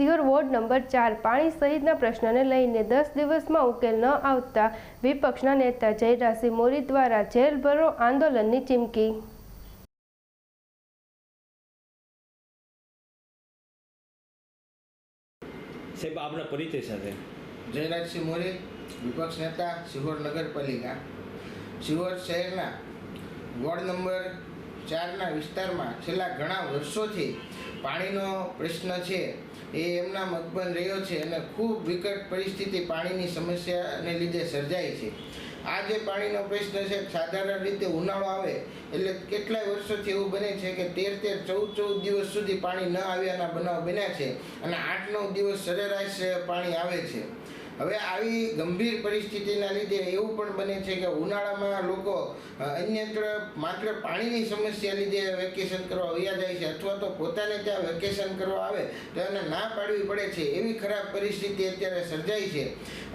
Sihor ward number 4 પાણી સહિતના પ્રશ્નને લઈને 10 દિવસમાં ઉકેલ ન આવતા વિપક્ષના નેતા જયરાજસિંહ મોરી દ્વારા જેલ ભરો આંદોલનની ચીમકી। સાહેબ, આપના પરિચય સાથે। જયરાજસિંહ મોરી, વિપક્ષ નેતા, સિહોર નગરપાલિકા। સિહોર શહેરના વોર્ડ નંબર 4ના વિસ્તારમાં છેલ્લા ઘણા વર્ષોથી પાણીનો પ્રશ્ન છે એ એમના મકબંધ રહ્યો છે અને ખૂબ વિકટ પરિસ્થિતિ પાણીની સમસ્યાને લીધે સર્જાય છે। આ જે પાણીનો પ્રશ્ન છે સાધારણ રીતે ઉનાળો આવે એટલે કેટલાય વર્ષોથી એવું બને છે કે 13-14 દિવસ સુધી પાણી ન આવ્યાના બનાવ બન્યા છે અને 8-9 દિવસ સરેરાશ પાણી આવે છે। હવે આવી ગંભીર પરિસ્થિતિના લીધે એવું પણ બને છે કે ઉનાળામાં લોકો અન્યત્ર માત્ર પાણીની સમસ્યા લીધે વેકેશન કરવા વયા જાય છે અથવા તો પોતાને ત્યાં વેકેશન કરવા આવે તો એને ના પાડવી પડે છે। એવી ખરાબ પરિસ્થિતિ અત્યારે સર્જાઈ છે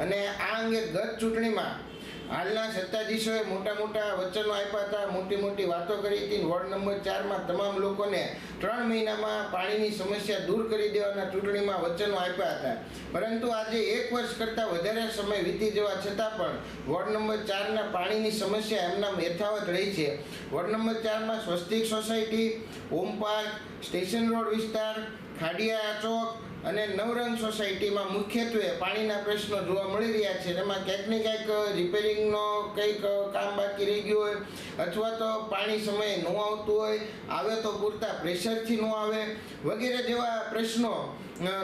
અને આ અંગે ગત ચૂંટણીમાં હાલના સત્તાધીશોએ મોટા વચનો આપ્યા હતા, મોટી વાતો કરી હતી। વોર્ડ નંબર 4માં તમામ લોકોને 3 મહિનામાં પાણીની સમસ્યા દૂર કરી દેવાના ચૂંટણીમાં વચનો આપ્યા હતા, પરંતુ આજે 1 વર્ષ કરતાં વધારે સમય વીતી જવા છતાં પણ વોર્ડ નંબર 4ના પાણીની સમસ્યા એમના યથાવત રહી છે। વોર્ડ નંબર 4માં સ્વસ્તિક સોસાયટી, ઓમ પાર્ક, સ્ટેશન રોડ વિસ્તાર, ખાડિયા ચોક અને નવરંગ સોસાયટીમાં મુખ્યત્વે પાણીના પ્રશ્નો જોવા મળી રહ્યા છે। એમાં ક્યાંક ને ક્યાંક રિપેરિંગનો કંઈક કામ બાકી રહી ગયું હોય અથવા તો પાણી સમયે ન આવતું હોય, આવે તો પૂરતા પ્રેશરથી ન આવે વગેરે જેવા પ્રશ્નો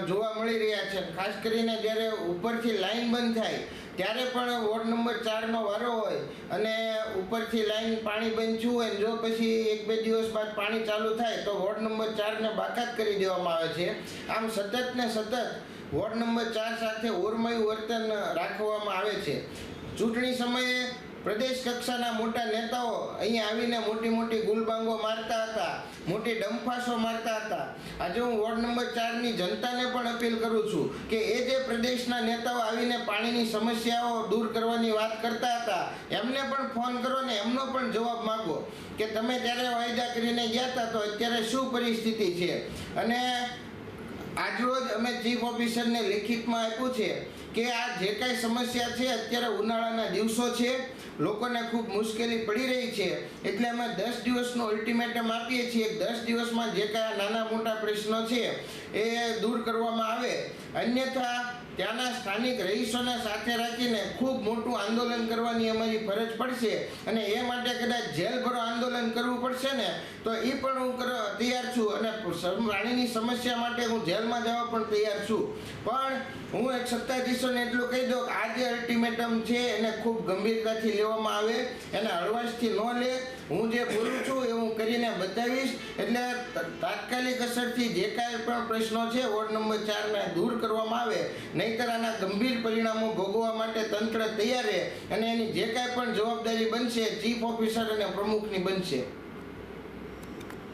જોવા મળી રહ્યા છે। ખાસ કરીને જ્યારે ઉપરથી લાઈન બંધ થાય ત્યારે પણ વોર્ડ નંબર 4નો વારો હોય અને ઉપરથી લાઈન પાણી બંધ થયું હોય જો પછી 1-2 દિવસ બાદ પાણી ચાલુ થાય તો વોર્ડ નંબર 4ને બાકાત કરી દેવામાં આવે છે। આમ સતત વોર્ડ નંબર 4 સાથે ઓરમાયું વર્તન રાખવામાં આવે છે। ચૂંટણી સમયે પ્રદેશ કક્ષાના મોટા નેતાઓ અહીંયા આવીને મોટી ગુલબાંગો મારતા હતા, મોટી ડંફાસો મારતા હતા। આજે હું વોર્ડ નંબર 4ની જનતાને પણ અપીલ કરું છું કે એ જે પ્રદેશના નેતાઓ આવીને પાણીની સમસ્યાઓ દૂર કરવાની વાત કરતા હતા એમને પણ ફોન કરો ને એમનો પણ જવાબ માગો કે તમે ત્યારે વાયદા કરીને ગયા હતા તો અત્યારે શું પરિસ્થિતિ છે। અને આજરોજ અમે ચીફ ઓફિસરને લેખિતમાં આપ્યું છે કે આ જે કાંઈ સમસ્યા છે અત્યારે ઉનાળાના દિવસો છે, લોકોને ખૂબ મુશ્કેલી પડી રહી છે એટલે અમે 10 દિવસનો અલ્ટિમેટમ આપીએ છીએ। 10 દિવસમાં જે કાંઈ નાના મોટા પ્રશ્નો છે એ દૂર કરવામાં આવે, અન્યથા ત્યાંના સ્થાનિક રહીશોને સાથે રાખીને ખૂબ મોટું આંદોલન કરવાની અમારી ફરજ પડશે અને એ માટે કદાચ જેલ ભરો આંદોલન કરવું પડશે ને તો એ પણ હું તૈયાર છું અને પાણીની સમસ્યા માટે હું જેલમાં જવા પણ તૈયાર છું। પણ હું એક સત્તાધીશોને એટલું કહી દઉં કે આ જે અલ્ટિમેટમ છે એને ખૂબ ગંભીરતાથી લેવામાં આવે, એને હળવાશથી ન લે। હું જે બોલું છું એ હું કરીને બતાવીશ એટલે તાત્કાલિક અસરથી જે કાંઈ પણ પ્રશ્નો છે વોર્ડ નંબર 4ને દૂર કરવામાં આવે, નહીંતર આના ગંભીર પરિણામો ભોગવવા માટે તંત્ર તૈયાર રહે અને એની જે કાંઈ પણ જવાબદારી બનશે ચીફ ઓફિસર અને પ્રમુખની બનશે।